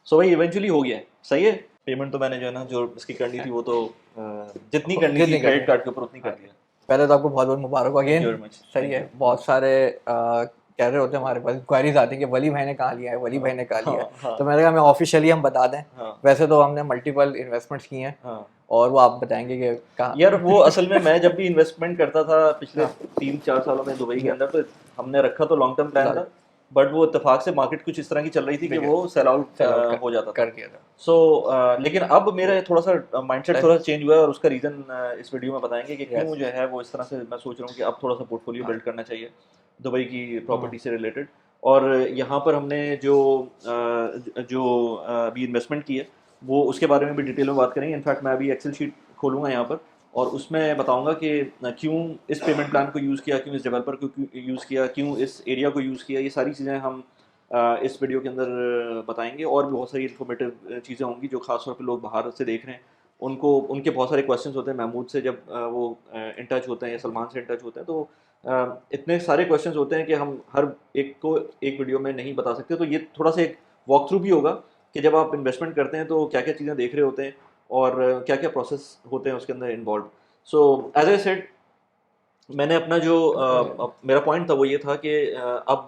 सो भाई इवेंचुअली हो गया है, सही है। पेमेंट तो मैंने जो है ना जो इसकी करनी थी वो तो जितनी करनी थी क्रेडिट कार्ड के ऊपर उतनी कर दिया। पहले तो आपको बहुत बहुत मुबारक हो thank you again. Very much. सही है, बहुत सारे कह रहे होते हैं हमारे पास इंक्वायरीज आती है कि वली भाई ने कहा लिया है, वली भाई ने कहा लिया है। हाँ तो मैंने कहा मैं ऑफिशियली हम बता दें। हाँ वैसे तो हमने मल्टीपल इन्वेस्टमेंट्स की हैं हाँ। और वो आप बताएंगे कि कहाँ। यार वो असल में मैं जब भी इन्वेस्टमेंट करता था पिछले हाँ 3-4 सालों में दुबई के जी, अंदर, तो हमने रखा तो लॉन्ग टर्म प्लान था, बट वो इत्तेफाक से मार्केट कुछ इस तरह की चल रही थी कि वो सेल आउट सेल आउट हो जाता था। कर दिया था। सो लेकिन अब मेरा थोड़ा सा माइंडसेट थोड़ा चेंज हुआ है, और उसका रीज़न इस वीडियो में बताएंगे कि क्यों यस जो है वो इस तरह से मैं सोच रहा हूँ कि अब थोड़ा सा पोर्टफोलियो हाँ बिल्ड करना चाहिए दुबई की प्रॉपर्टी से रिलेटेड। और यहाँ पर हमने जो अभी इन्वेस्टमेंट की है वो उसके बारे में भी डिटेल में बात करेंगे। इनफैक्ट मैं अभी एक्सेल शीट खोलूँगा यहाँ पर, और उसमें बताऊँगा कि क्यों इस पेमेंट प्लान को यूज़ किया, क्यों इस डेवलपर को यूज़ किया, क्यों इस एरिया को यूज़ किया। ये सारी चीज़ें हम इस वीडियो के अंदर बताएंगे। और भी बहुत सारी इन्फॉर्मेटिव चीज़ें होंगी जो खासतौर पे लोग बाहर से देख रहे हैं, उनको उनके बहुत सारे क्वेश्चंस होते हैं महमूद से जब वो इन टच होते हैं या सलमान से इन टच होते हैं। तो इतने सारे क्वेश्चंस होते हैं कि हम हर एक को एक वीडियो में नहीं बता सकते। तो ये थोड़ा सा एक वॉक थ्रू भी होगा कि जब आप इन्वेस्टमेंट करते हैं तो क्या क्या चीज़ें देख रहे होते हैं और क्या क्या प्रोसेस होते हैं उसके अंदर involve. So as I said, मैंने अपना जो मेरा पॉइंट था वो ये था कि अब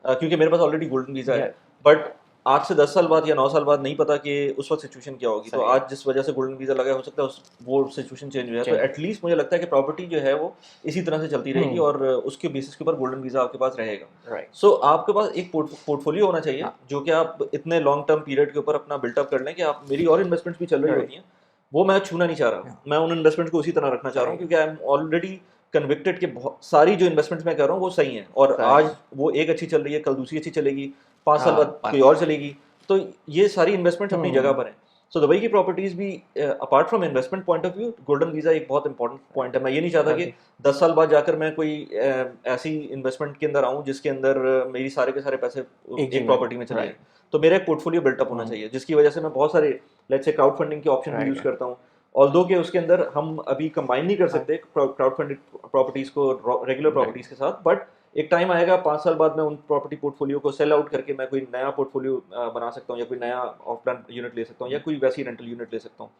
क्योंकि मेरे पास ऑलरेडी गोल्डन वीज़ा है, बट आज से 10 साल बाद या 9 साल बाद नहीं पता कि उस वक्त सिचुएशन क्या होगी। तो सही है आज जिस वजह से गोल्डन वीज़ा लगा है, हो सकता है वो सिचुएशन चेंज हो जाए। तो चेंज। एटलीस्ट मुझे लगता है कि प्रॉपर्टी जो है वो इसी तरह से चलती रहेगी और उसके बेसिस के ऊपर गोल्डन वीज़ा आपके पास रहेगा। राइट सो आपके पास एक पोर्टफोलियो होना चाहिए हाँ जो कि आप इतने लॉन्ग टर्म पीरियड के ऊपर अपना बिल्टअप कर लें कि आप, मेरी और इन्वेस्टमेंट्स भी चल रही राइट होती हैं, वो मैं छूना नहीं चाह रहा। मैं उन इन्वेस्टमेंट को उसी तरह रखना चाह रहा हूँ सही क्योंकि आई एम ऑलरेडी कन्विक्टेड कि बहुत सारी जो इन्वेस्टमेंट्स मैं कर रहा हूँ वो सही हैं, और सही आज वो एक अच्छी चल रही है, कल दूसरी अच्छी चलेगी, 5 साल हाँ बाद कोई और चलेगी। तो ये सारी इन्वेस्टमेंट्स अपनी जगह हम्म पर हैं। सो दुबई की प्रॉपर्टीज़ भी apart from investment point of view, golden visa एक बहुत इंपॉर्टेंट पॉइंट है। मैं ये नहीं चाहता कि अभी 10 साल बाद जाकर मैं कोई ऐसी इन्वेस्टमेंट के अंदर आऊँ जिसके अंदर मेरी सारे के सारे पैसे एक एक जगह प्रॉपर्टी में चले जाएं। राइट तो मेरा एक पोर्टफोलियो बिल्टअप होना चाहिए, जिसकी वजह से मैं बहुत सारे लेट्स से क्राउड फंडिंग के ऑप्शन भी यूज़ राइट करता हूँ। ऑल्दो के उसके अंदर हम अभी कंबाइन नहीं कर हाँ सकते क्राउड फंडेड प्रॉपर्टीज़ को रेगुलर राइट प्रॉपर्टीज़ के साथ, बट एक टाइम आएगा 5 साल बाद मैं उन प्रॉपर्टी पोर्टफोलियो को सेल आउट करके मैं कोई नया पोर्टफोलियो बना सकता हूँ, या कोई नया ऑफ प्लान यूनिट ले सकता हूँ, या कोई वैसी रेंटल यूनिट ले सकता हूँ।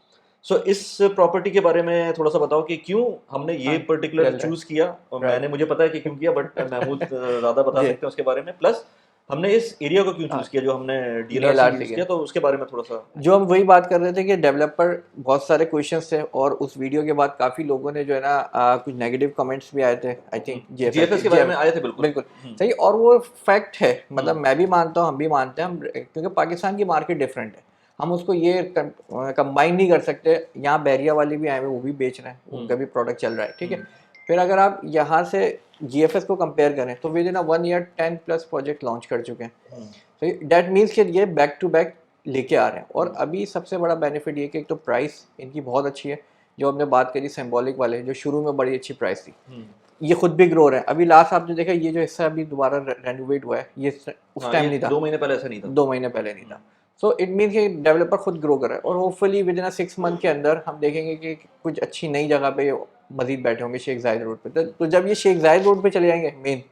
सो इस प्रॉपर्टी के बारे में थोड़ा सा बताओ कि क्यों हमने ये हाँ पर्टिकुलर चल रहा चूज़ किया। और है मैंने, मुझे पता है कि क्यों किया, बट महमूद ज़्यादा बता जी सकते हैं उसके बारे में। प्लस हमने इस एरिया को क्यों हाँ चूज़ किया जो हमने डीएलआरसी डीएलआर यूज़ से किया, तो उसके बारे में थोड़ा सा। जो हम वही बात कर रहे थे कि डेवलपर बहुत सारे क्वेश्चंस थे और उस वीडियो के बाद काफ़ी लोगों ने जो है ना कुछ नेगेटिव कमेंट्स भी आए थे आई थिंक जीएफएस के बारे में आए थे, बिल्कुल। बिल्कुल सही। और वो फैक्ट है, मतलब हम्म, मैं भी मानता हूँ, हम भी मानते हैं, हम क्योंकि पाकिस्तान की मार्केट डिफरेंट है, हम उसको ये कंबाइन नहीं कर सकते। यहाँ बैरिया वाले भी आए हुए, वो भी बेच रहे हैं, उनका भी प्रोडक्ट चल रहा है, ठीक है। फिर अगर आप यहाँ से जीएफएस को कंपेयर करें तो with in 1 year 10+ project launch कर चुके हैं। तो दैट मीन्स कि ये बैक टू बैक लेके आ रहे हैं। और अभी सबसे बड़ा बेनिफिट ये कि एक तो प्राइस इनकी बहुत अच्छी है, जो हमने बात करी सिंबॉलिक वाले, जो शुरू में बड़ी अच्छी प्राइस थी, ये खुद भी ग्रो रहे हैं। अभी लास्ट आपने देखा ये जो हिस्सा अभी दोबारा रेनोवेट हुआ है, ये उस हाँ, टाइम ये नहीं था, 2 महीने पहले ऐसा नहीं था। 2 महीने पहले नहीं था। सो इट मीन्स कि डेवलपर खुद ग्रो कर रहा है और होपफुली विद इन 6 मंथ के अंदर हम देखेंगे कि कुछ अच्छी नई जगह पे मजीद बैठे होंगे शेख जायद रोड पे। तो जब ये शेख जायद रोड पे चले जाएंगे मेन,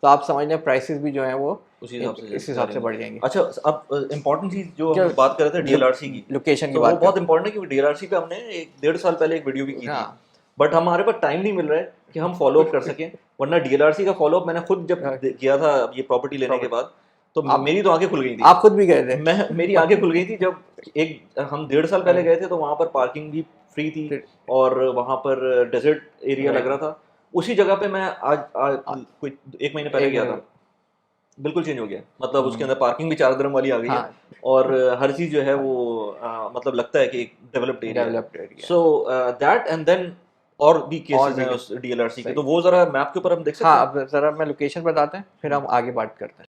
तो आप समझ लें प्राइसेस भी जो है वो उसी हिसाब से इस जा हिसाब से रहे बढ़ हैं। जाएंगे। अच्छा, अब इम्पोर्टेंट चीज़ जो क्या हम बात कर रहे थे डीएलआरसी की, लोकेशन की तो वो बात बहुत कर इंपॉर्टेंट है कि डीएलआरसी पे हमने 1-1.5 साल पहले एक वीडियो भी की थी, हाँ बट हमारे पास टाइम नहीं मिल रहा है कि हम फॉलो अप कर सकें। वरना डीएलआरसी का फॉलो अप मैंने खुद जब किया था ये प्रॉपर्टी लेने के प्रॉपर्टी बाद, तो आप मेरी तो आंखें खुल गई थी। आप खुद भी गए थे मेरी आंखें खुल गई थी जब हम 1.5 साल पहले गए थे, तो वहाँ पर पार्किंग भी फ्री थी फिर और वहाँ पर डेजर्ट एरिया लग राइट रहा था। उसी जगह पे मैं आज कोई 1 महीने पहले एक गया था, मिनट बिल्कुल चेंज हो गया। मतलब उसके अंदर पार्किंग भी 4 दिरहम वाली आ गई है, हाँ और हर चीज़ जो है वो मतलब लगता है कि एक डेवलप्ड एरिया है। Developed area so that and then और भी और केसेस भी हैं उस डीएलआरसी के, सही। तो वो ज़रा मैप के ऊपर हम देख हाँ सकते हैं। अब ज़रा मैं लोकेशन बताते हैं फिर हम आगे बात करते हैं।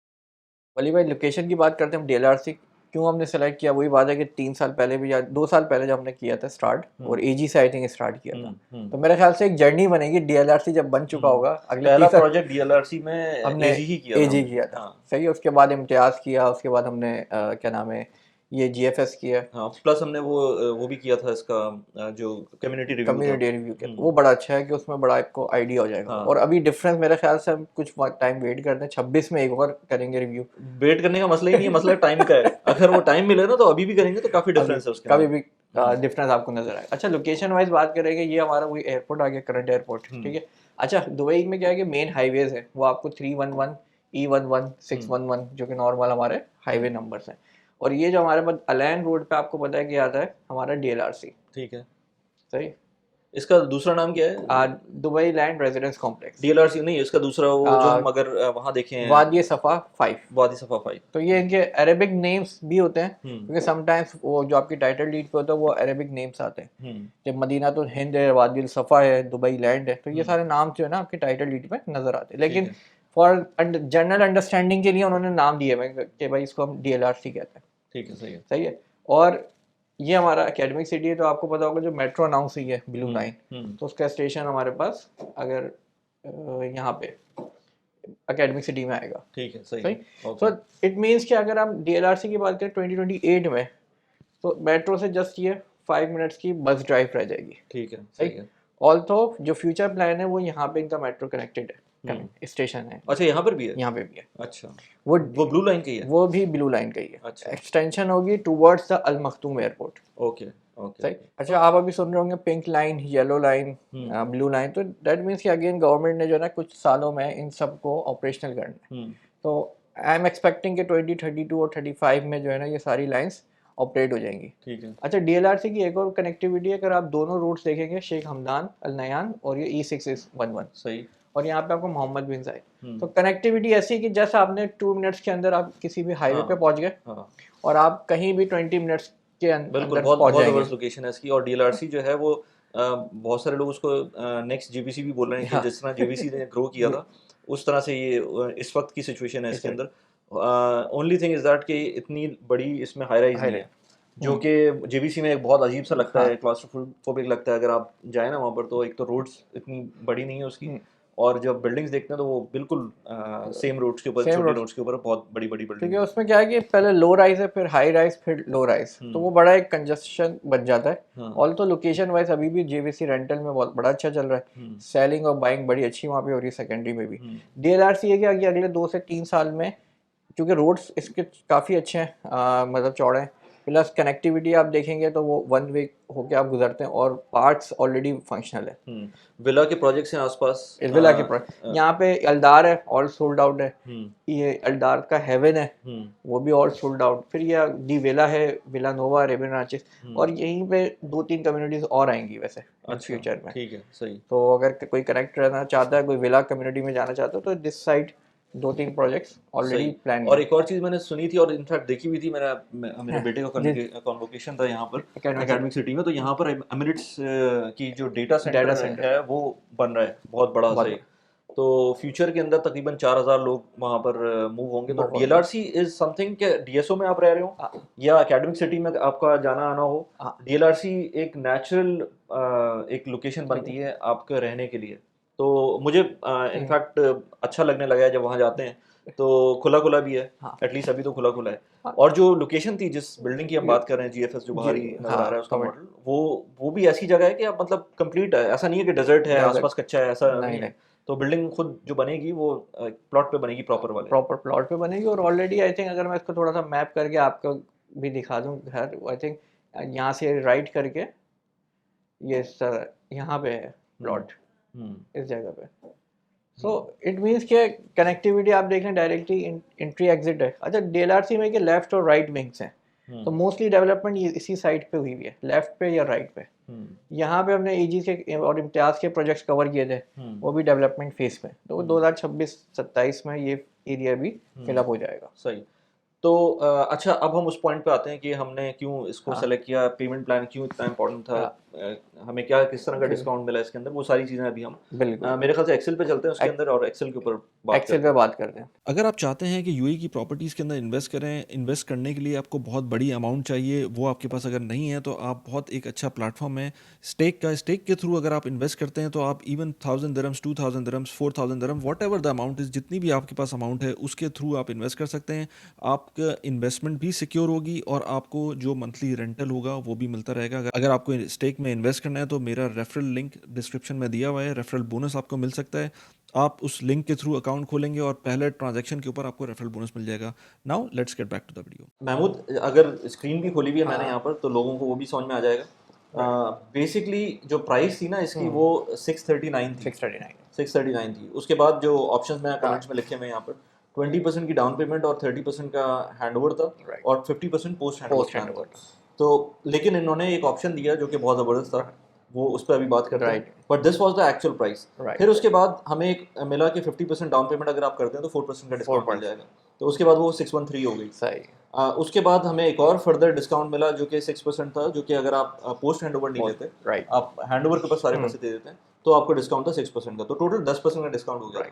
वली भाई लोकेशन की बात करते हैं, हम डीएलआरसी क्यों हमने सेलेक्ट किया, वही बात है कि 3 साल पहले भी या 2 साल पहले जब हमने किया था स्टार्ट, और एजी से आई थिंक स्टार्ट किया था। तो मेरे ख्याल से एक जर्नी बनेगी, डीएलआरसी जब बन चुका होगा अगले पहला 30 साल प्रोजेक्ट डीएलआरसी में हमने एजी ही किया था एजी हमने। किया था, हाँ, सही है। उसके बाद इम्तियाज़ किया, उसके बाद हमने क्या नाम है ये GFS की है, हाँ, प्लस हमने वो भी किया था इसका जो कम्युनिटी रिव्यू था। कम्युनिटी रिव्यू किया, वो बड़ा अच्छा है कि उसमें बड़ा आपको आइडिया हो जाएगा। हाँ। और अभी डिफरेंस मेरे ख्याल से हम कुछ टाइम वेट करते हैं, 26 में एक और करेंगे रिव्यू। वेट करने का मसला ही नहीं है, मसला टाइम का है। अगर वो टाइम मिले ना तो अभी भी करेंगे, तो काफी अभी डिफरेंस है उसके कभी अंदर। भी डिफरेंस आपको नजर आएगा। अच्छा, लोकेशन वाइज बात करेंगे, ये हमारा वही एयरपोर्ट आ गया, करंट एयरपोर्ट, ठीक है। अच्छा, दुबई में क्या है कि मेन हाईवेज है वो आपको 311, E11, 611 जो कि नॉर्मल हमारे हाईवे नंबर्स हैं। और ये जो हमारे पास अलैन रोड पे आपको पता है कि आता है हमारा DLRC। ठीक है। सही। इसका दूसरा नाम क्या है? Dubai land residence complex. DLRC नहीं, इसका दूसरा वो जो हम अगर वहाँ देखें, वादी सफ़ा 5। वादी सफा 5। तो ये इनके अरेबिक नेम्स भी होते हैं, हम्म क्योंकि समटाइम्स वो जो आपकी टाइटल डीड पे होता है वो अरेबिक नेम्स आते हैं। हम्म जब मदीना तो हिंद है, वादी सफ़ा है, दुबई लैंड है, तो ये सारे नाम जो है ना आपके टाइटल डीड पे नजर आते हैं। लेकिन है। फॉर जनरल अंडरस्टैंडिंग के लिए उन्होंने नाम दिए हुए हैं कि भाई इसको हम DLRC कहते हैं। ठीक है, सही है। सही है। और ये हमारा एकेडमिक सिटी है, तो आपको पता होगा जो मेट्रो अनाउंस हुई है ब्लू लाइन, तो उसका स्टेशन हमारे पास अगर यहाँ पे एकेडमिक सिटी में आएगा। ठीक है, सही सही। है। सो इट मीन्स कि अगर हम DLRC की बात करें 2028 में, तो मेट्रो से जस्ट ये 5 मिनट्स की बस ड्राइव रह जाएगी। ठीक है, सही। सही है। ऑल्सो जो फ्यूचर प्लान है वो यहाँ पे इनका मेट्रो कनेक्टेड है, स्टेशन है, अच्छा, यहाँ पर भी है? यहाँ पे भी है। अच्छा, वो ब्लू लाइन की है? वो भी ब्लू लाइन का ही है। अच्छा। एक्सटेंशन होगी towards the Al Maktoum airport. Okay okay. सही। अच्छा, आप अभी सुन रहे होंगे pink line, yellow line, blue line, तो दैट मीन्स कि अगेन गवर्नमेंट ने जो है ना कुछ सालों में इन सबको ऑपरेशनल करना है। तो आई एम एक्सपेक्टिंग कि 2032 और 35 में जो है ना ये सारी लाइंस ऑपरेट हो जाएंगी। ठीक है। अच्छा, DLRC की एक और कनेक्टिविटी है, अगर आप दोनों रूट्स देखेंगे, शेख हमदान, अल नयान और ये E611, सही। और यहाँ पे आपको मोहम्मद बिन जायद, तो कनेक्टिविटी ऐसी है कि जैसे आपने 2 मिनट्स के अंदर आप किसी भी हाईवे पे पहुंच गए, और आप कहीं भी 20 मिनट्स के बिल्कुल, अंदर बहुत पहुंच बहुत जाएंगे। जबरदस्त लोकेशन है इसकी। और DLRC जो है वो बहुत सारे लोग उसको नेक्स्ट JBC भी बोल रहे हैं कि जिस तरह JBC ने ग्रो किया था, उस तरह से ये इस वक्त की सिचुएशन है इसके अंदर। ओनली थिंग इज दैट कि इतनी बड़ी इसमें हाई राइज नहीं है, जो कि JBC में एक बहुत अजीब सा लगता है, क्लास्ट्रोफोबिक लगता है। अगर आप जाए ना वहाँ पर, तो एक तो रोड्स इतनी बड़ी नहीं है उसकी, और जब बिल्डिंग्स देखते हैं तो वो बिल्कुल सेम रोड्स के ऊपर, छोटे रोड्स के ऊपर बहुत बड़ी बड़ी क्योंकि बिल्डिंग। उसमें क्या है कि पहले लो राइज है, फिर हाई राइज, फिर लो राइज, तो वो बड़ा एक कंजस्शन बन जाता है। ऑल तो लोकेशन वाइज अभी भी JBC रेंटल में बहुत बड़ा अच्छा चल रहा है, सेलिंग और बाइंग बड़ी अच्छी वहाँ पे हो रही है, सेकेंडरी में भी। DLRC है कि अगले 2 से 3 साल में, क्योंकि रोड्स इसके काफ़ी अच्छे हैं, मतलब चौड़े हैं, प्लस कनेक्टिविटी आप देखेंगे तो वो 1 वे होके आप गुजरते हैं, और पार्ट्स ऑलरेडी फंक्शनल है। विला के प्रोजेक्ट्स हैं आसपास। विला के यहाँ पे एल्डार है, ऑल सोल्ड आउट है। ये एल्डार का हेवन है, वो भी ऑल सोल्ड आउट। फिर ये दी विला है, विला नोवा, रेबिन रांचेस, और यहीं पे 2-3 कम्युनिटीज और आएंगी वैसे फ्यूचर में। ठीक है, सही। तो अगर कोई कनेक्ट रहना चाहता है, कोई विला कम्युनिटी में जाना चाहता है, तो this side 2-3 projects already plan. और एक और चीज़ मैंने सुनी थी और इनफैक्ट देखी भी थी, मेरे बेटे का कॉन्वोकेशन था यहाँ पर एकेडमिक सिटी में, तो यहाँ पर एमिरेट्स की जो डेटा सेंटर है वो बन रहा है बहुत बड़ा सही। तो फ्यूचर के अंदर तकरीबन 4000 लोग वहाँ पर मूव होंगे। तो DLRC इज समथिंग के DSO में आप रह रहे हो या एकेडमिक सिटी में आपका जाना आना हो, DLRC एक नेचुरल एक लोकेशन बनती है आपके रहने के लिए। तो मुझे इनफैक्ट अच्छा लगने लगा है जब वहाँ जाते हैं, तो खुला खुला भी है, एटलीस्ट अभी तो खुला खुला है। और जो लोकेशन थी जिस बिल्डिंग की हम बात कर रहे हैं, GFS जो बाहर ही नजर आ रहा है उसका मॉडल, वो भी ऐसी जगह है कि आप मतलब कंप्लीट है, ऐसा नहीं है कि डेजर्ट है आसपास कच्चा है, ऐसा नहीं है। तो बिल्डिंग खुद जो बनेगी वो प्लॉट पे बनेगी, प्रॉपर प्लॉट पे बनेगी। और ऑलरेडी आई थिंक अगर मैं इसको थोड़ा सा मैप करके आपको भी दिखा दूं घर, आई थिंक यहाँ से राइट करके ये सर यहाँ पे है प्लॉट, इस जगह पे। सो इट मीन्स कि कनेक्टिविटी आप देख रहे हैं, डायरेक्टली एंट्री एग्जिट है। अच्छा, DLRC में कि लेफ्ट और राइट विंग्स हैं, तो मोस्टली डेवलपमेंट इसी साइड पे हुई हुई है, लेफ्ट पे या राइट पे। यहाँ पे हमने EG के और इम्तियाज़ के प्रोजेक्ट्स कवर किए थे, वो भी डेवलपमेंट फेज में, तो 2026-27 में ये एरिया भी फिलअप हो जाएगा। सही। तो अच्छा, अब हम उस पॉइंट पे आते हैं कि हमने क्यों इसको सेलेक्ट किया, पेमेंट प्लान क्यों इतना इम्पोर्टेंट था, हमें क्या किस तरह का डिस्काउंट मिला इसके अंदर, वो सारी चीज़ें अभी हम बिल्कुल मेरे ख्याल से एक्सेल पे चलते हैं उसके अंदर और एक्सेल के ऊपर बात एक्सेल करते पे बात करते हैं। अगर आप चाहते हैं कि यूएई की प्रॉपर्टीज़ के अंदर इन्वेस्ट करें, इन्वेस्ट करने के लिए आपको बहुत बड़ी अमाउंट चाहिए, वो आपके पास अगर नहीं है तो आप बहुत एक अच्छा प्लेटफॉर्म है स्टेक के थ्रू अगर आप इन्वेस्ट करते हैं तो आप even 1000 dirhams, 2000 dirhams, 4000 dirham, what ever the amount is, जितनी भी आपके पास अमाउंट है उसके थ्रू आप इन्वेस्ट कर सकते हैं। आपका इन्वेस्टमेंट भी सिक्योर होगी और आपको जो मंथली रेंटल होगा वो भी मिलता रहेगा। अगर आपको स्टेक में इन्वेस्ट करना है तो मेरा रेफरल लिंक डिस्क्रिप्शन में दिया हुआ है, रेफरल बोनस आपको मिल सकता है। आप उस लिंक के थ्रू अकाउंट खोलेंगे और पहले ट्रांजैक्शन के ऊपर आपको रेफरल बोनस मिल जाएगा। Now let's get back to the video. Mahmood, अगर स्क्रीन भी खोली हुई है मैंने यहाँ पर तो लोगों को वो भी समझ में आ जाएगा। बेसिकली जो प्राइस थी ना इसकी वो 639 थी, 639 थी। उसके बाद जो ऑप्शंस मैं कमेंट्स में लिखे हुए हैं यहाँ पर 20% की डाउन पेमेंट और 30% का हैंडओवर था और 50% पोस्ट हैंडओवर। तो लेकिन इन्होंने एक ऑप्शन दिया जो कि बहुत ज़बरदस्त था, वो उस पर अभी बात करते हैं, but this was the actual price. फिर उसके बाद हमें एक मिला कि 50% डाउन पेमेंट अगर आप करते हैं तो 4% का डिस्काउंट मिल जाएगा, तो उसके बाद वो 613 हो गई। सही। उसके बाद हमें एक और फर्दर डिस्काउंट मिला जो कि 6% था, जो कि अगर आप पोस्ट हैंडओवर नहीं लेते, आप हैंडओवर के ऊपर सारे पैसे दे देते हैं तो आपको डिस्काउंट था 6% का, तो टोटल 10% का डिस्काउंट हो गया।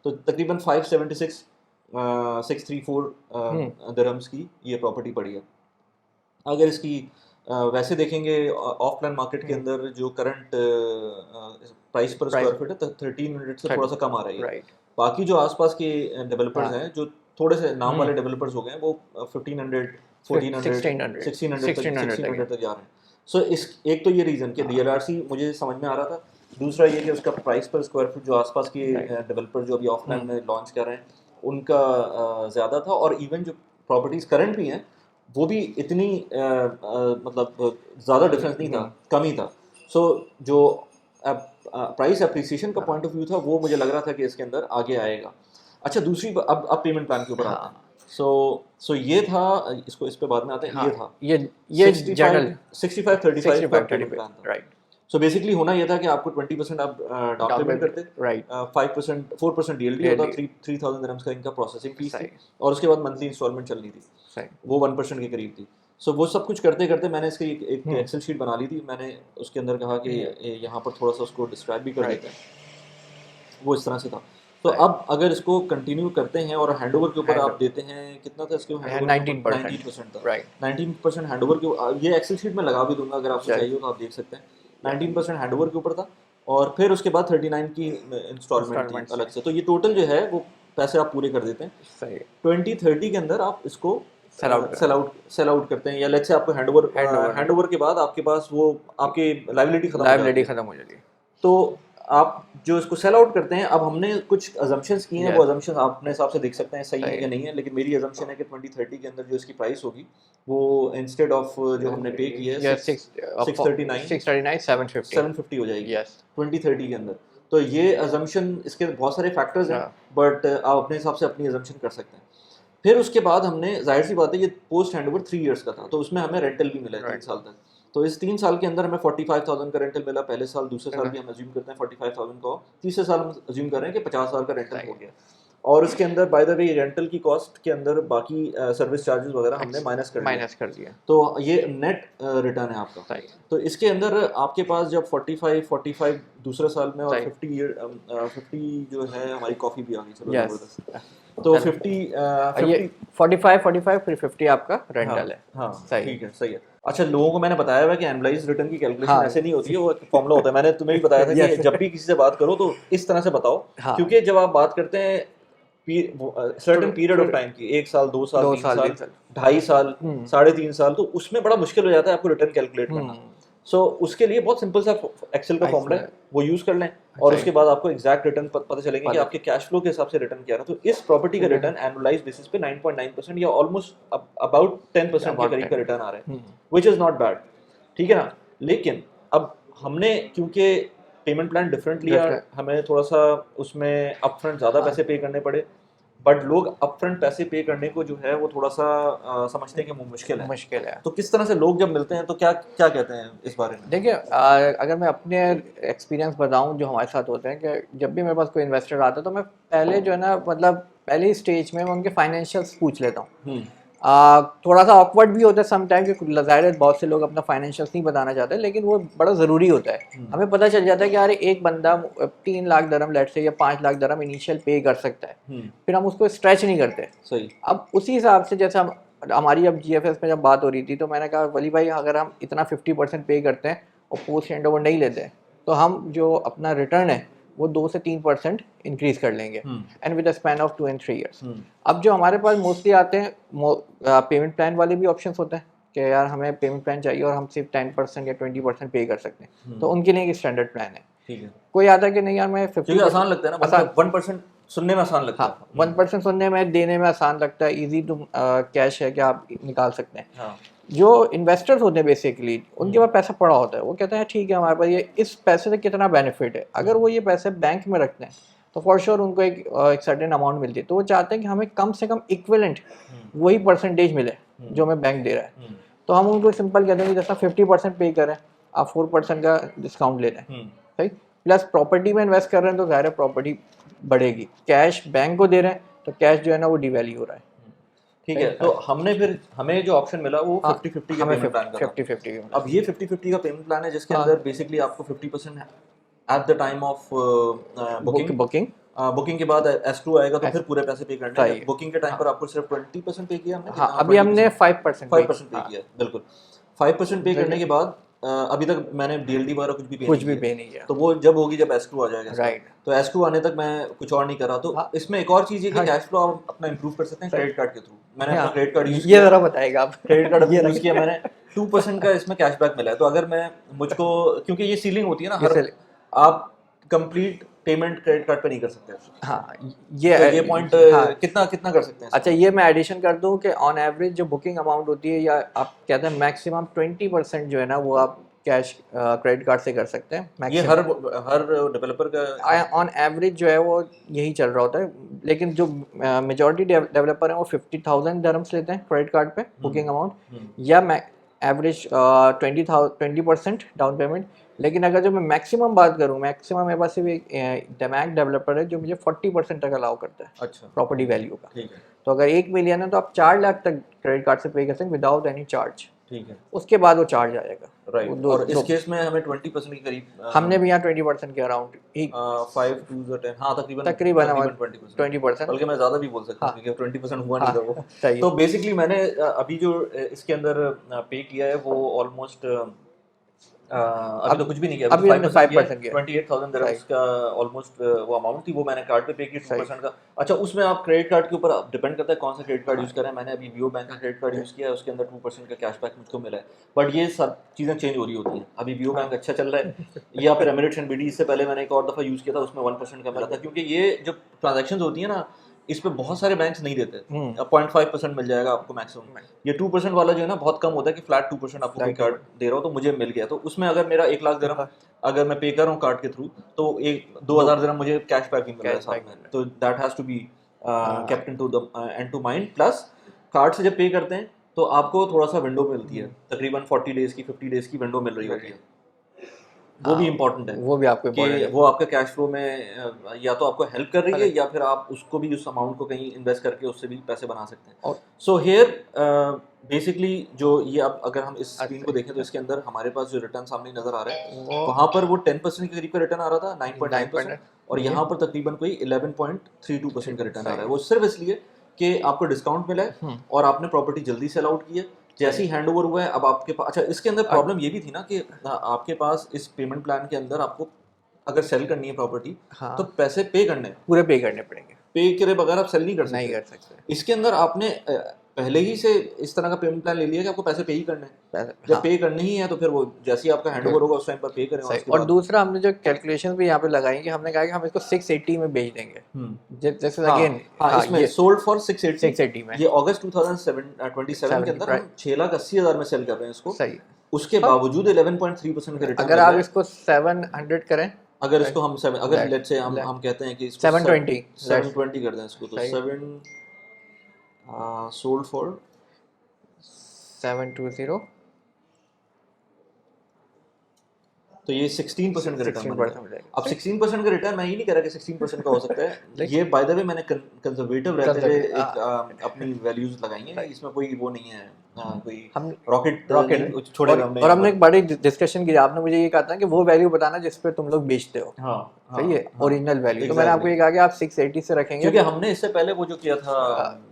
तो तकरीबन 576 634 दिरहम्स की ये प्रॉपर्टी पड़ी है। अगर इसकी वैसे देखेंगे ऑफलाइन मार्केट के अंदर जो करंट प्राइस पर स्क्वायर फीट है 1300 से थोड़ा सा कम आ रही है। बाकी जो आसपास के डेवलपर्स हैं जो थोड़े से नाम वाले डेवलपर्स हो गए हैं वो 1500, 1400, 1600 तक जा रहे हैं। सो इस एक तो ये रीज़न कि DLRC मुझे समझ में आ रहा था, दूसरा ये कि उसका प्राइस पर स्क्वायर फीट जो आसपास के डेवलपर जो अभी ऑफलाइन में लॉन्च कर रहे हैं उनका ज़्यादा था, और इवन जो प्रॉपर्टीज़ करंट भी हैं वो भी इतनी मतलब ज़्यादा डिफरेंस नहीं था, कम ही था। सो जो प्राइस अप्रिसिएशन का पॉइंट ऑफ व्यू था वो मुझे लग रहा था कि इसके अंदर आगे आएगा। अच्छा, दूसरी अब पेमेंट प्लान के ऊपर आते हैं। सो ये था, इसको इस पे बाद में आते हैं। ये था ये 65-35 का पेमेंट प्लान था। राइट। सो बेसिकली होना यह था कि आपको 20% आप डाउन पेमेंट करते, 4% DLT होता, 3000 दिरहम्स का इनका प्रोसेसिंग फीस थी, और उसके बाद मंथली इंस्टॉलमेंट चलनी थी, वो 1% के करीब थी। सो वो सब कुछ करते करते मैंने इसकी एक एक्सेल शीट बना ली थी। मैंने उसके अंदर कहा कि यहाँ पर थोड़ा सा उसको डिस्क्राइब भी कर देते हैं, वो इस तरह से था। तो अब अगर इसको कंटिन्यू करते हैं और हैंडओवर के ऊपर आप देते हैं, कितना था इसके 19% था, 19% हैंडओवर के, ये एक्सेल शीट में लगा भी दूंगा अगर आपको चाहिए तो आप देख सकते हैं। 19% हैंडओवर के ऊपर था और फिर उसके बाद 39 की इंस्टॉलमेंट थी अलग से। तो ये टोटल जो है वो पैसे आप पूरे कर देते हैं। 2030 के अंदर आप इसको सेल आउट करते हैं, या लेट्स से आपको हैंडओवर के बाद आपके पास वो आपकी लायबिलिटी खत्म हो जाती है, तो आप जो इसको सेल आउट करते हैं। अब हमने कुछ अजम्पशंस किए हैं, वो अजम्पशंस आप अपने हिसाब से देख सकते हैं सही है या नहीं है, लेकिन मेरी अजम्पशन है कि 2030 के अंदर जो इसकी प्राइस होगी वो इंस्टेड ऑफ जो हमने पे की है 750 हो जाएगी 2030 के अंदर। तो ये अजम्पशन, इसके बहुत सारे फैक्टर्स हैं, बट आप अपने हिसाब से अपनी अजम्पशन कर सकते हैं। फिर उसके बाद हमने, जाहिर सी बात है ये पोस्ट हैंडओवर 3 इयर्स का था, तो उसमें हमें रेंटल भी मिला 3 साल तक। तो इस 3 साल के अंदर हमें 45,000 का रेंटल मिला पहले साल, दूसरे साल भी हम अज्यूम करते हैं 45,000 का, तीसरे साल हम अज्यूम कर रहे हैं कि 50,000 का रेंटल हो गया। और उसके अंदर बाय द वे रेंटल की कॉस्ट के अंदर बाकी सर्विस चार्जेस वगैरह हमने माइनस कर दिया, तो ये नेट रिटर्न है आपका। तो इसके अंदर आपके पास जब 45 दूसरे साल में और 50 जो है, हमारी कॉफ़ी भी आ गई, चलो जबरदस्त। तो 45 फिर 50 आपका रेंटल है। हाँ ठीक है, सही है। अच्छा, लोगों को मैंने बताया हुआ कि एनुअलाइज्ड रिटर्न की कैलकुलेशन ऐसे नहीं होती है, वो एक फॉर्मूला होता है। मैंने तुम्हें भी बताया था कि जब भी किसी से बात करो तो इस तरह से बताओ, क्योंकि जब आप बात करते हैं सर्टेन पीरियड ऑफ टाइम की, 1 साल 2 साल 3 साल 2.5 साल 3.5 साल, तो उसमें बड़ा मुश्किल हो जाता है आपको रिटर्न कैलकुलेट करना। सो उसके लिए बहुत सिंपल सा एक्सेल का फॉर्मूला है, वो यूज कर लें और उसके बाद आपको एग्जैक्ट रिटर्न पता चलेगा कि आपके कैश फ्लो के हिसाब से रिटर्न क्या है। तो इस प्रॉपर्टी का रिटर्न एनुअलाइज्ड बेसिस पे 9.9% या ऑलमोस्ट अबाउट 10% के करीब का रिटर्न आ रहा है, व्हिच इज नॉट बैड, ठीक है ना। लेकिन अब हमने क्योंकि पेमेंट प्लान डिफरेंट लिया, हमें थोड़ा सा उसमें अपफ्रंट ज़्यादा पैसे पे करने पड़े, बट लोग अपफ्रंट पैसे पे करने को जो है वो थोड़ा सा समझते हैं कि वो मुश्किल है। तो किस तरह से लोग जब मिलते हैं तो क्या क्या कहते हैं इस बारे में? देखिए, अगर मैं अपने एक्सपीरियंस बताऊं जो हमारे साथ होते हैं, कि जब भी मेरे पास कोई इन्वेस्टर आता है तो मैं पहले जो है ना, मतलब पहले ही स्टेज में मैं उनके फाइनेंशियल्स पूछ लेता हूँ थोड़ा सा ऑकवर्ड भी होता है सम टाइम, कि ज़ाहिर है बहुत से लोग अपना फाइनेंशियल्स नहीं बताना चाहते, लेकिन वो बड़ा ज़रूरी होता है। हमें पता चल जाता है कि यार एक बंदा 3 लाख दरम लेट से या 5 लाख दरम इनिशियल पे कर सकता है, फिर हम उसको स्ट्रेच नहीं करते। सही। अब उसी हिसाब से जैसे हम हमारी अब GFS में जब बात हो रही थी, तो मैंने कहा वली भाई अगर हम इतना 50% पे करते हैं और पोस्ट हैंड ओवर नहीं लेते हैं, तो हम जो अपना रिटर्न है वो 2 से 3% इंक्रीज कर लेंगे, and with span of 2 and 3 years। अब जो हमारे पास मोस्टली आते हैं पेमेंट प्लान वाले भी ऑप्शंस होते हैं कि यार हमें पेमेंट प्लान चाहिए और हम सिर्फ 10% या 20% पे कर सकते हैं, तो उनके लिए एक स्टैंडर्ड प्लान है। ठीक है। कोई आता है कि नहीं यार मैं 50%, क्योंकि आसान लगता है ना, आसान, 1% सुनने में आसान लगता है। हाँ 1% सुनने में, देने में आसान लगता है, इजी टू कैश है कि आप निकाल सकते हैं। हाँ। जो इन्वेस्टर्स होते हैं बेसिकली, उनके पास पैसा पड़ा होता है, वो कहते हैं ठीक है हमारे पास ये इस पैसे से कितना बेनिफिट है, अगर वो ये पैसे बैंक में रखते हैं तो फॉर श्योर उनको एक सर्टेन अमाउंट मिलती है, तो वो चाहते हैं कि हमें कम से कम इक्विवेलेंट वही परसेंटेज मिले जो हमें बैंक दे रहा है। तो हम उनको सिंपल कहते हैं कि जैसा 50% पे करें, आप 4% का डिस्काउंट ले रहे हैं, सही, प्लस प्रॉपर्टी में इन्वेस्ट कर रहे हैं तो ज़ाहिर है प्रॉपर्टी बढ़ेगी, कैश बैंक को दे रहे हैं तो कैश जो है ना वो डिवैल्यू हो रहा है। ठीक है। तो हमने फिर हमें जो ऑप्शन मिला वो 50-50 का हमें पेमेंट प्लान का था। 50-50 अब ये 50-50 का पेमेंट प्लान है जिसके अंदर बेसिकली आपको 50% at the time of booking, booking, booking के बाद S2 आएगा तो फिर पूरे पैसे पे करने हैं। सही है। बुकिंग के टाइम पर आपको सिर्फ 20% पे किया हमने, हाँ कितना? अभी हमने 5% 5% पे किया, बिल्कुल। 5% पे करने के बाद अभी तक मैंने DLD वगैरह कुछ भी पे कुछ नहीं भी किया। पे नहीं किया, तो वो जब होगी जब S2 आ जाएगा इसका। राइट। तो S2 आने तक मैं कुछ और नहीं कर रहा। तो हाँ। इसमें एक और चीज़ है कि हाँ। कैश फ्लो आप अपना इंप्रूव कर सकते हैं क्रेडिट कार्ड के थ्रू। मैंने अपना हाँ, क्रेडिट कार्ड यूज़ ये किया, ज़रा बताएगा आप। क्रेडिट कार्ड ये यूज़ किया रखा। मैंने, 2% का इसमें कैशबैक मिला है। तो अगर मैं मुझको, क्योंकि ये सीलिंग होती है ना, हर इसलिए आप कंप्लीट पेमेंट क्रेडिट कार्ड पे नहीं कर सकते। हाँ तो ये पॉइंट हाँ, कितना कितना कर सकते हैं अच्छा इसमें? ये मैं एडिशन कर दूं कि ऑन एवरेज जो बुकिंग अमाउंट होती है, या आप कहते हैं मैक्सिमम 20% जो है ना वो आप कैश क्रेडिट कार्ड से कर सकते हैं ये मैक्सिमम। हर डेवलपर का ऑन एवरेज जो है वो यही चल रहा होता है, लेकिन जो मेजॉरिटी डेवलपर हैं वो 50,000 दरम्स लेते हैं क्रेडिट कार्ड पे बुकिंग अमाउंट, या एवरेज 20% डाउन पेमेंट। लेकिन अगर जो मैं मैक्सिमम बात करूँ, मैक्सिमम मेरे पास सिर्फ एक डैमैक डेवलपर है जो मुझे 40% तक अलाउ करता है अच्छा, प्रॉपर्टी वैल्यू का। ठीक है, तो अगर 1 मिलियन है तो आप 4 लाख तक क्रेडिट कार्ड से पे कर सकते हैं विदाउट एनी चार्ज, ठीक है, उसके बाद वो चार्ज आएगा। वो राइट। दो, और इस दो, केस में हमें 20% के करीब हमने भी यहाँ 20% के अराउंड ही 5 to the 10, हाँ तकरीबन तकरीबन 20%, 20%। बल्कि मैं ज़्यादा भी बोल सकता हूँ हाँ क्योंकि 20% हुआ नहीं हाँ था वो। सही तो है। बेसिकली मैंने अभी जो इसके अंदर पे किया है वो ऑलमोस्ट अभी तो अब कुछ भी नहीं किया, अभी तो अभी हमने 5% किया है। 5% किया, 28,000 सही दिरहम्स का ऑलमोस्ट वो अमाउंट थी, वो मैंने कार्ड पे पे की सही। 2% का। अच्छा, उसमें आप क्रेडिट कार्ड के ऊपर डिपेंड करता है कौन सा क्रेडिट कार्ड हाँ यूज़ कर रहे हैं। मैंने अभी वियो बैंक का क्रेडिट कार्ड यूज़ किया है, उसके अंदर 2% का कैशबैक मुझको मिला है। बट ये सब चीज़ें चेंज हो रही होती हैं। अभी वियो बैंक अच्छा चल रहा है, या फिर एमिरेट्स एंड BD, इससे पहले मैंने एक और दफ़ा यूज़ किया था, उसमें 1% का मिला था। क्योंकि ये जो ट्रांजेक्शन होती है ना, इस पे बहुत सारे बैंक्स नहीं देते। 0.5% मिल जाएगा आपको मैक्सिमम। ये 2% वाला जो है ना बहुत कम होता है कि फ्लैट 2% आपको कोई कार्ड दे रहा हो। तो मुझे मिल गया, तो उसमें अगर मेरा 1 लाख दिरहम अगर मैं पे कर रहा हूँ कार्ड के थ्रू, तो एक 2,000 दिरहम मुझे कैशबैक भी मिल रहा है साथ में। तो that has to be kept in to mind. Plus card से जब पे करते हैं तो आपको थोड़ा सा विंडो मिलती है, तकरीबन 40 डेज़ की, 50 डेज़ की विंडो मिल रही होती है। वो भी इम्पोर्टेंट है वो भी आपको कि इम्पोर्टेंट है। वो आपके कैश फ्लो में या तो आपको हेल्प कर रही है, या फिर आप उसको भी, उस अमाउंट को कहीं इन्वेस्ट करके उससे भी पैसे बना सकते हैं। और सो हियर बेसिकली जो ये, अब अगर हम इस स्क्रीन को देखें तो इसके अंदर हमारे पास जो रिटर्न सामने नजर आ रहा है, वो वहाँ पर वो 10% के करीब का रिटर्न आ रहा था, 9.9%, 9%, और यहाँ पर तकरीबन कोई 11.32% का रिटर्न आ रहा है। वो सिर्फ इसलिए कि आपको डिस्काउंट मिला है और आपने प्रॉपर्टी जल्दी सेल आउट की है। जैसे ही हैंड ओवर हुआ है, अब आपके पास, अच्छा इसके अंदर प्रॉब्लम ये भी थी ना कि आपके पास इस पेमेंट प्लान के अंदर आपको अगर सेल करनी है प्रॉपर्टी, हाँ तो पैसे पे करने हैं। पूरे पे करने पड़ेंगे, पे करे बगैर आप सेल नहीं कर नहीं सकते। कर सकते इसके अंदर आपने पहले ही से इस तरह का पेमेंट प्लान ले लिया कि आपको पैसे पे ही करने हैं। पैसे। जब हाँ पे करने ही है तो फिर वो जैसे ही आपका हैंड ओवर होगा उस टाइम पर पे करें, और सही। उसके और बाद दूसरा हमने जो कैलकुलेशन भी यहाँ पे लगाई कि हमने कहा कि हम इसको 680 में बेच देंगे, जैसे हाँ अगेन हाँ, हाँ इसमें ये सोल्ड फॉर 680। 680 में ये अगस्त 2027 के 70 अंदर प्राइस, हम 6,80,000 में सेल कर रहे हैं इसको। सही। उसके बावजूद 11.3% का रिटर्न अगर मिल रहा आप है। इसको 700 करें, अगर इसको हम अगर लेट लेट से हम कहते हैं कि इसको 720 720 कर दें इसको, तो सही 7 सोल्ड फॉर 720 तो ये 16% का रिटर्न 16% बनेगा। मिलेगा। अब 16% का रिटर्न मैं ये नहीं कह रहा कि 16% का हो सकता है, ये बाय द वे मैंने कंजर्वेटिव रहते हुए एक अपनी वैल्यूज लगाई हैं, इसमें कोई वो नहीं है, कोई हम रॉकेट रॉकेट नहीं छोड़ेगा हमने और यहाँ हमने पर। एक बड़ी डिस्कशन की, आपने मुझे ये कहा था कि वो वैल्यू बताना जिस पे तुम लोग बेचते हो, हाँ सही है, हाँ ओरिजिनल वैल्यू। तो मैंने आपको एग्जैक्टली, ये कहा कि आप 680 से रखेंगे, क्योंकि हमने इससे पहले वो जो किया था,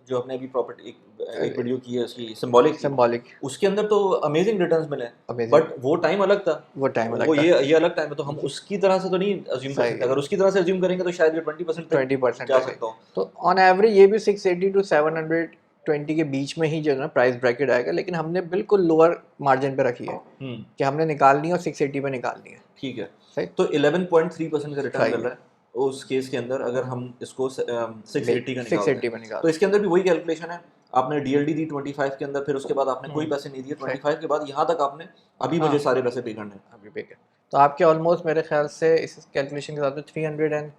जो हमने अभी प्रॉपर्टी एक वीडियो की है उसकी सिंबॉलिक की, सिंबॉलिक उसके अंदर तो अमेजिंग रिटर्न्स मिले, Amazing। बट वो टाइम अलग था, वो टाइम वो अलग था, ये अलग टाइम है, तो हम उसकी तरह से तो नहीं अज्यूम कर सही सकते। अगर उसकी तरह से अज्यूम करेंगे तो शायद ये 20% तक 20% जा तक है। सकता हूँ। तो ऑन एवरेज ये भी 680 टू 720 के बीच में ही जो है ना प्राइस ब्रैकेट आएगा, लेकिन हमने बिल्कुल लोअर मार्जिन पे रखी है कि हमने निकालनी है और 680 पे निकालनी है। ठीक है, सही तो 11.3% का रिटर्न सही मिल रहा है उस केस के अंदर, अगर हम इसको 680 का निकालते 680 पे हैं। निकाल तो इसके अंदर भी वही कैलकुलेशन है, आपने डीएलडी दी 25 के अंदर, फिर उसके बाद आपने कोई हम्म, पैसे नहीं दिए 25 के बाद, यहाँ तक आपने अभी हाँ मुझे सारे पैसे पे करने हैं। अभी पे कर, तो आपके ऑलमोस्ट मेरे ख्याल से इस कैलकुलेशन के साथ में 300 एंड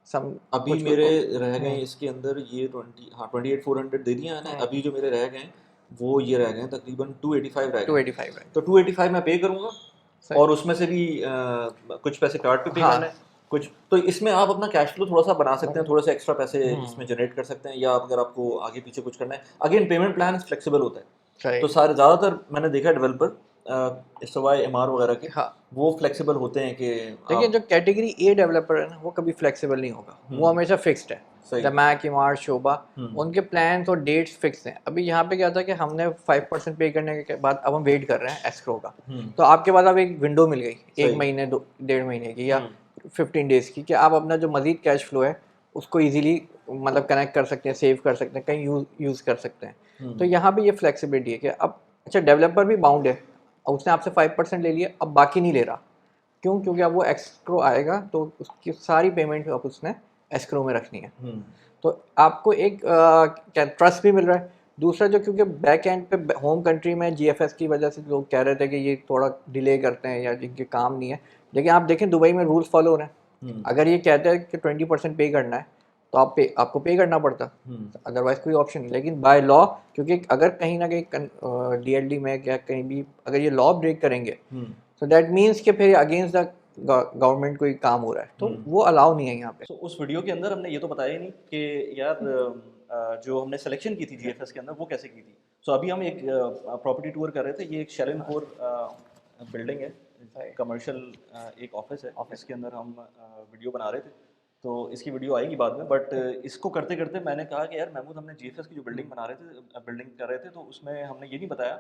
सम अभी कुछ मेरे रह गए इसके अंदर ये 28,400 दे दिया मैंने, अभी जो मेरे रह गए वो ये रह गए तकरीबन 285 रह गए। 285 है। तो 285 मैं पे करूँगा, सही। और उसमें से भी कुछ पैसे कार्ड पे पे हाँ। करना है, कुछ तो इसमें आप अपना कैश फ्लो थोड़ा सा बना सकते हैं, थोड़े से एक्स्ट्रा पैसे इसमें जनरेट कर सकते हैं, या अगर आपको आगे पीछे कुछ करना है, अगेन पेमेंट प्लान फ्लेक्सिबल होता है। सही। तो सारे ज़्यादातर मैंने देखा डेवलपर सवाए एमआर वगैरह के, हाँ वो फ्लेक्सिबल होते हैं कि देखिए, आप जो कैटेगरी ए डेवलपर है ना वो कभी फ्लेक्सिबल नहीं होगा, वो हमेशा फिक्स्ड है। सही दमैक, इमार, शोभा, उनके प्लान्स और डेट्स फिक्स हैं। अभी यहाँ पे क्या था कि हमने 5% पे करने के बाद अब हम वेट कर रहे हैं एस्क्रो का, तो आपके पास अब एक विंडो मिल गई, एक महीने 1.5 महीने की या 15 डेज की, कि आप अपना जो मजीद कैश फ्लो है उसको इजीली मतलब कनेक्ट कर सकते हैं, सेव कर सकते हैं, कहीं यूज़ कर सकते हैं। तो यहाँ पे ये फ्लेक्सिबिलिटी है कि अब अच्छा डेवलपर भी बाउंड है, अब उसने आपसे 5% ले लिया, अब बाकी नहीं ले रहा। क्यों? क्योंकि अब वो एस्क्रो आएगा तो उसकी सारी पेमेंट अब उसने एस्क्रो में रखनी है। तो आपको एक क्या ट्रस्ट भी मिल रहा है। दूसरा जो, क्योंकि बैक एंड पे होम कंट्री में जीएफएस की वजह से लोग कह रहे थे कि ये थोड़ा डिले करते हैं या जिनके काम नहीं है, लेकिन आप देखें दुबई में रूल्स फॉलो हो रहे हैं। अगर ये कहते हैं कि 20% पे करना है तो आपको पे करना पड़ता, अदरवाइज कोई ऑप्शन नहीं। लेकिन बाय लॉ, क्योंकि अगर कहीं ना कहीं डीएलडी में या कहीं भी अगर ये लॉ ब्रेक करेंगे तो दैट मीन्स कि फिर अगेंस्ट द गवर्नमेंट कोई काम हो रहा है, तो वो अलाउ नहीं है यहाँ पे। तो उस वीडियो के अंदर हमने ये तो बताया ही नहीं कि यार जो हमने सिलेक्शन की थी जीएफएस के अंदर वो कैसे की थी। सो अभी हम एक प्रॉपर्टी टूर कर रहे थे, ये एक शेलन-कोर बिल्डिंग है, कमर्शियल एक ऑफिस है, ऑफिस के अंदर हम वीडियो बना रहे थे, तो इसकी वीडियो आएगी बाद में। बट इसको करते करते मैंने कहा कि यार महमूद, हमने जीएफएस की जो बिल्डिंग बना रहे थे, बिल्डिंग कर रहे थे, तो उसमें हमने ये नहीं बताया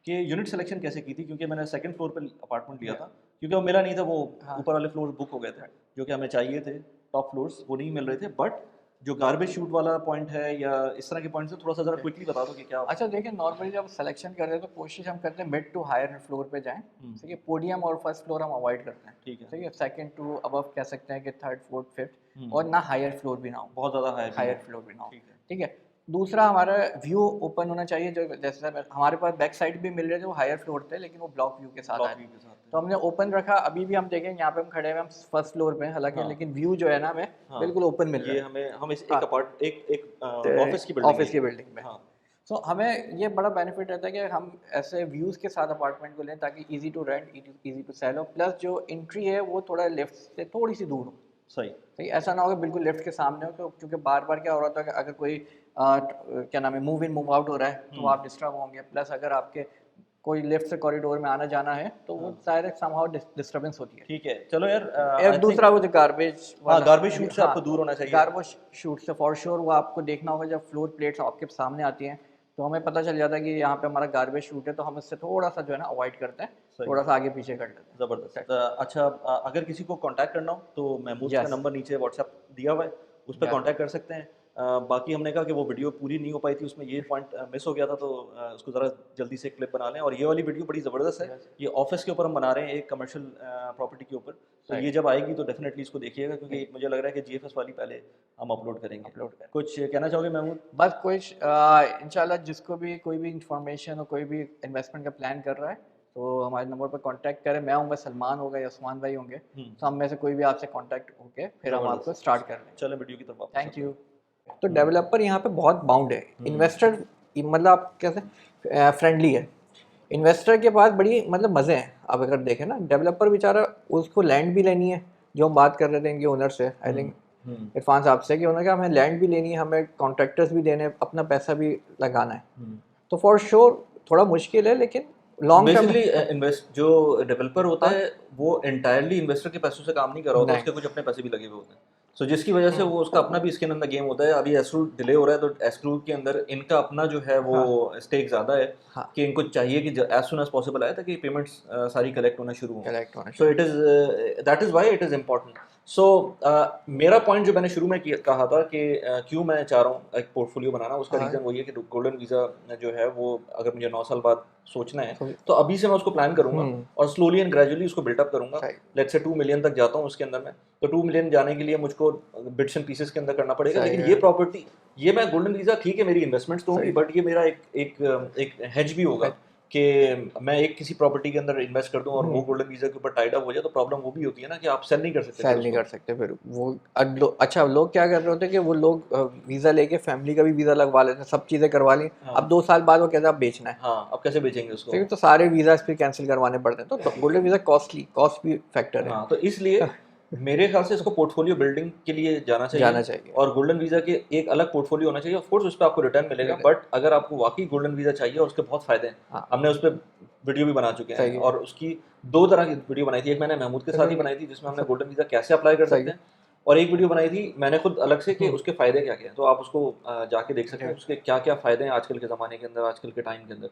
कि यूनिट सिलेक्शन कैसे की थी, क्योंकि मैंने सेकंड फ्लोर पर अपार्टमेंट लिया था, क्योंकि वो मिला नहीं था, वो ऊपर वाले फ्लोर बुक हो गए थे जो कि हमें चाहिए थे, टॉप फ्लोर्स वो नहीं मिल रहे थे। बट जो गार्बेज शूट वाला पॉइंट है या इस तरह के पॉइंट से थोड़ा सा जरा क्विकली बता दो कि क्या। अच्छा देखिए, नॉर्मली जब सिलेक्शन कर रहे हैं तो कोशिश हम करते हैं मिड टू हायर फ्लोर पे जाएं, ठीक है। पोडियम और फर्स्ट फ्लोर हम अवॉइड करते हैं, ठीक है, ठीक है। सेकंड टू अबव कह सकते हैं कि थर्ड फोर्थ फिफ्थ, और ना हायर फ्लोर भी ना हो, बहुत ज़्यादा हायर फ्लोर भी ना हो, ठीक है। ठीक है। दूसरा, हमारा व्यू ओपन होना चाहिए, जो जैसे हमारे पास बैक साइड भी मिल रहे थे वो हायर फ्लोर थे, लेकिन वो ब्लॉक व्यू के साथ आए, तो हमने ओपन रखा। अभी भी हम देखें यहाँ पे हम खड़े हैं, हम फर्स्ट फ्लोर पे हैं हालांकि, लेकिन व्यू जो है ना हमें बिल्कुल ओपन मिल रहा है। ये हमें हम इस एक ऑफिस की बिल्डिंग में। सो हमें ये बड़ा बेनिफिट रहता है कि हम ऐसे व्यूज़ के साथ अपार्टमेंट को लें ताकि easy to rent, easy to sell हो, प्लस जो एंट्री है वो थोड़ा लेफ्ट से थोड़ी सी दूर हो। सही, ऐसा ना हो कि बिल्कुल लेफ्ट के सामने हो, क्योंकि बार बार क्या हो रहा था कि अगर कोई क्या नाम है मूव इन मूव आउट हो रहा है तो आप डिस्टर्ब होंगे, प्लस अगर आपके कोई लेफ्ट से कॉरिडोर में आना जाना है तो वो शायद समहाउ डिस्टर्बेंस होती है। ठीक है, चलो यार। एक दूसरा वो जो गार्बेज गार्बेज शूट से आपको दूर होना चाहिए। गार्बेज शूट से फॉर श्योर वो आपको देखना होगा, जब फ्लोर प्लेट्स आपके सामने आती हैं तो हमें पता चल जाता है कि यहाँ पे हमारा गार्बेज शूट है, तो हम इससे थोड़ा सा जो है ना अवॉइड करते हैं, थोड़ा सा आगे पीछे कर लेते हैं। ज़बरदस्त। अच्छा, अगर किसी को कांटेक्ट करना हो तो महमूद का नंबर नीचे व्हाट्सएप दिया हुआ है, उस पर कांटेक्ट कर सकते हैं। बाकी हमने कहा कि वो वीडियो पूरी नहीं हो पाई थी, उसमें ये पॉइंट मिस हो गया था, तो उसको ज़रा जल्दी से क्लिप बना लें। और ये वाली वीडियो बड़ी ज़बरदस्त है, ये ऑफिस के ऊपर हम बना रहे हैं, एक कमर्शियल प्रॉपर्टी के ऊपर, तो ये जब आएगी तो डेफिनेटली इसको देखिएगा, क्योंकि मुझे लग रहा है कि जीएफएस वाली पहले हम अपलोड करेंगे। कुछ कहना चाहोगे महमूद? बस कुछ इंशाल्लाह जिसको भी कोई भी इंफॉर्मेशन और कोई भी इन्वेस्टमेंट का प्लान कर रहा है तो हमारे नंबर पर कांटेक्ट करें। मैं होंगे, सलमान होगा या उस्मान भाई होंगे, तो हम में से कोई भी आपसे कांटेक्ट होके फिर हम आपको स्टार्ट कर लेंगे। चलें वीडियो की तरफ वापस। Thank you. तो डेवलपर यहाँ पे बहुत बाउंड है, इन्वेस्टर मतलब आप कैसे फ्रेंडली है, इन्वेस्टर के पास बड़ी मतलब मज़े हैं। आप अगर देखें ना, डेवलपर बेचारा उसको लैंड भी लेनी है, जो हम बात कर रहे थे इनके ओनर से, आई थिंक इरफान साहब से, कि उन्होंने कहा हमें लैंड भी लेनी है, हमें कॉन्ट्रैक्टर्स भी देने हैं, अपना पैसा भी लगाना है। तो फॉर श्योर थोड़ा मुश्किल है, लेकिन लॉन्ग टर्म बेसिकली इन्वेस्ट जो डेवलपर होता है वो एंटायरली इन्वेस्टर के पैसों से काम नहीं कर रहा होता, नहीं। उसके कुछ अपने पैसे भी लगे हुए होते हैं। सो जिसकी वजह से वो उसका अपना भी स्किन इन द गेम होता है। अभी एस्क्रू डिले हो रहा है तो एस्क्रू के अंदर इनका अपना जो है वो स्टेक ज़्यादा है हाँ। कि इनको चाहिए कि एज सुन एज पॉसिबल आए ताकि पेमेंट्स सारी कलेक्ट होना शुरू हो। कलेक्ट होना so it is that is why it is important. So मेरा पॉइंट जो मैंने शुरू में कहा था कि क्यों मैं चाह रहा हूँ एक पोर्टफोलियो बनाना, उसका हाँ। रीज़न वही है कि गोल्डन वीज़ा जो है वो अगर मुझे 9 साल बाद सोचना है तो- तो अभी से मैं उसको प्लान करूंगा और स्लोली एंड ग्रेजुअली उसको बिल्डअप करूंगा। सही। लेट्स से 2 मिलियन तक जाता हूँ उसके अंदर में, तो 2 मिलियन जाने के लिए मुझको बिट्स एंड पीसेस के अंदर करना पड़ेगा। सही लेकिन है। ये प्रॉपर्टी, ये मैं गोल्डन वीज़ा ठीक है मेरी इन्वेस्टमेंट्स तो होंगी, सही। बट ये मेरा एक हेज भी होगा कि मैं एक किसी प्रॉपर्टी के अंदर इन्वेस्ट कर दूं और वो गोल्डन वीज़ा के ऊपर टाइड अप हो जाए तो प्रॉब्लम वो भी होती है ना कि आप सेल नहीं कर सकते सेल फिर नहीं उसको। कर सकते फिर वो। अच्छा, लोग क्या कर रहे होते हैं कि वो लोग वीज़ा लेके फैमिली का भी वीज़ा लगवा लेते हैं, सब चीज़ें करवा ली। हाँ। अब 2 साल बाद वो कहते हैं अब बेचना है, हाँ, अब कैसे बेचेंगे उसको? फिर तो सारे वीज़ा फिर कैंसिल करवाने पड़ते हैं। तो गोल्डन वीज़ा कॉस्ट भी फैक्टर है। हाँ, तो इसलिए मेरे ख्याल से इसको पोर्टफोलियो बिल्डिंग के लिए जाना जाना चाहिए चाहिए। और गोल्डन वीज़ा के एक अलग पोर्टफोलियो होना चाहिए। ऑफ कोर्स उस पे आपको रिटर्न मिलेगा, बट अगर आपको वाकई गोल्डन वीज़ा चाहिए और उसके बहुत फ़ायदे हैं, हाँ। हमने उस पे वीडियो भी बना चुके सही हैं है। और उसकी 2 तरह की वीडियो बनाई थी। एक मैंने महमूद के साथ ही बनाई थी जिसमें हमने गोल्डन वीज़ा कैसे अप्लाई कर सही सकते हैं, और एक वीडियो बनाई थी मैंने खुद अलग से कि उसके फ़ायदे क्या-क्या हैं। तो आप उसको जाके देख सकते हैं उसके क्या-क्या फ़ायदे हैं आजकल के ज़माने के अंदर, आजकल के टाइम के अंदर।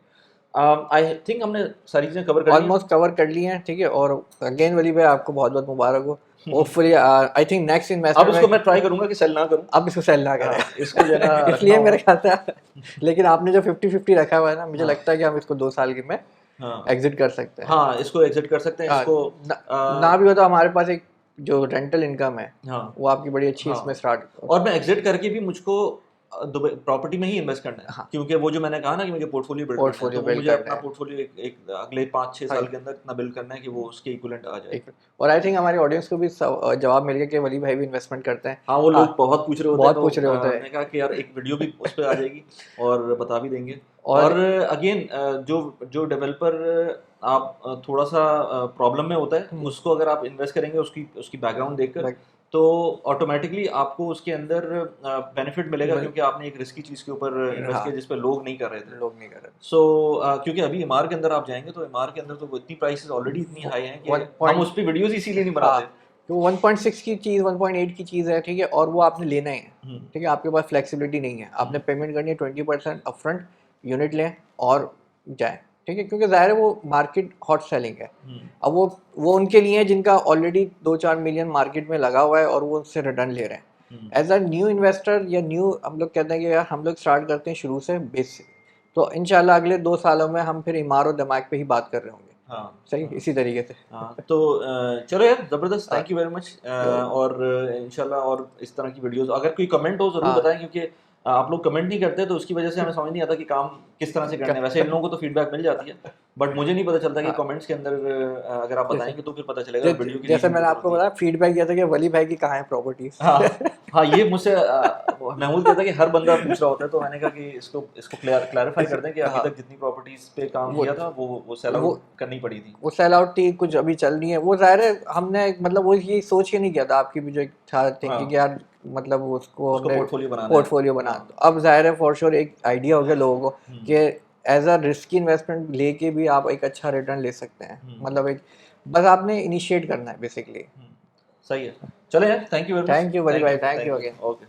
आई थिंक हमने सारी चीज़ें कवर कर ली हैं। ऑलमोस्ट कवर कर लिए हैं, ठीक है। और अगेन वली भाई आपको बहुत बहुत मुबारक हो। होपफुली आई थिंक नेक्स्ट अब इन्वेस्टमेंट इसको में मैं ट्राई करूँगा कि सेल ना करूँ। अब इसको सेल ना हाँ, करें। इसको जो है ना इसलिए रखना मेरे होगा। ख्याल से लेकिन आपने जो 50-50 रखा हुआ है ना, मुझे हाँ। लगता है कि हम इसको 2 साल के में हाँ, एग्जिट कर सकते हैं। हाँ, इसको एग्ज़िट कर सकते हैं, इसको ना भी हो तो हमारे पास एक जो रेंटल इनकम है हाँ, वो आपकी बड़ी अच्छी हाँ। इसमें स्टार्ट। और मैं एग्ज़िट करके भी मुझको दुबई प्रॉपर्टी में ही इन्वेस्ट करना है। हाँ। क्योंकि वो जो मैंने कहा ना कि मुझे पोर्टफोलियो बिल्ड करना है, तो पोर्टफोलियो वो बिल्ड मुझे करना अपना है। पोर्टफोलियो एक अगले 5-6 हाँ। साल के अंदर इतना बिल्ड करना है कि वो उसके इक्विवेलेंट आ जाए। और आई थिंक हमारी ऑडियंस को भी जवाब मिल गया कि वली भाई भी इन्वेस्टमेंट करते हैं। हाँ, वो लोग बहुत पूछ रहे होते हैं, बहुत तो पूछ रहे होते हैं। हमने कहा कि यार एक वीडियो भी उस पे आ जाएगी और बता भी देंगे। और और अगेन जो डेवलपर आप थोड़ा-सा प्रॉब्लम में होता है, उसको अगर आप इन्वेस्ट करेंगे उसकी बैकग्राउंड देखकर, तो ऑटोमेटिकली आपको उसके अंदर बेनिफिट मिलेगा क्योंकि आपने एक रिस्की चीज़ के ऊपर इन्वेस्ट किया जिस पे लोग नहीं कर रहे थे। लोग नहीं कर रहे। सो क्योंकि अभी एमआर के अंदर आप जाएँगे तो एमआर के अंदर तो वो इतनी प्राइसेस ऑलरेडी इतनी हाई हैं कि हम उस पे वीडियोज़ इसीलिए नहीं बनाते। तो 1.6 की चीज़ 1.8 की चीज़ है, ठीक है, और वो आपने लेना है, ठीक है। आपके पास फ्लेक्सिबिलिटी नहीं है, आपने पेमेंट करनी है 20% अपफ्रंट, यूनिट लें और जाएं, ठीक है, क्योंकि ज़ाहिर है वो मार्केट हॉट सेलिंग है। अब वो उनके लिए है जिनका ऑलरेडी 2-4 मिलियन मार्केट में लगा हुआ है और वो उससे रिटर्न ले रहे हैं। एज अ न्यू इन्वेस्टर या न्यू, हम लोग कहते हैं कि यार हम लोग स्टार्ट करते हैं शुरू से बेस से, तो इंशाल्लाह अगले 2 सालों में हम फिर इमार और दिमाग पे ही बात कर रहे होंगे। हाँ, सही, इसी तरीके से। हाँ, तो चलो यार ज़बरदस्त, थैंक यू वेरी मच। और इंशाल्लाह और इस तरह की वीडियोस अगर कोई कमेंट हो ज़रूर बताएं, क्योंकि आप लोग कमेंट नहीं करते तो उसकी वजह से हमें समझ नहीं आता कि काम किस तरह से करना है। वैसे इन लोगों को तो फीडबैक मिल जाती है, बट मुझे नहीं पता चलता कि कमेंट्स के अंदर अगर आप बताएंगे तो फिर पता चलेगा वीडियो की जैसे मैंने आपको बताया फीडबैक दिया था कि वली भाई की कहाँ है प्रॉपर्टीज। हाँ, हाँ, ये मुझसे महमूद कहता है कि हर बंदा पूछ रहा होता है, तो मैंने कहा कि इसको क्लैरिफाई कर दें कि अभी तक जितनी प्रॉपर्टीज पे काम किया था वो सेल आउट करनी पड़ी थी। वो सेल आउट थी, कुछ अभी चल रही है। वो ज़ाहिर है हमने मतलब वो ये सोच के नहीं किया था, आपकी भी जो था थिंकिंग यार मतलब उसको हमने पोर्टफोलियो बना। तो अब ज़ाहिर है फॉर श्योर एक आइडिया हो गया लोगों को कि एज अ रिस्की इन्वेस्टमेंट लेके भी आप एक अच्छा रिटर्न ले सकते हैं। मतलब एक बस आपने इनिशिएट करना है बेसिकली। सही है, चले यार, thank you very much. Thank you वली भाई, थैंक यू अगेन। ओके।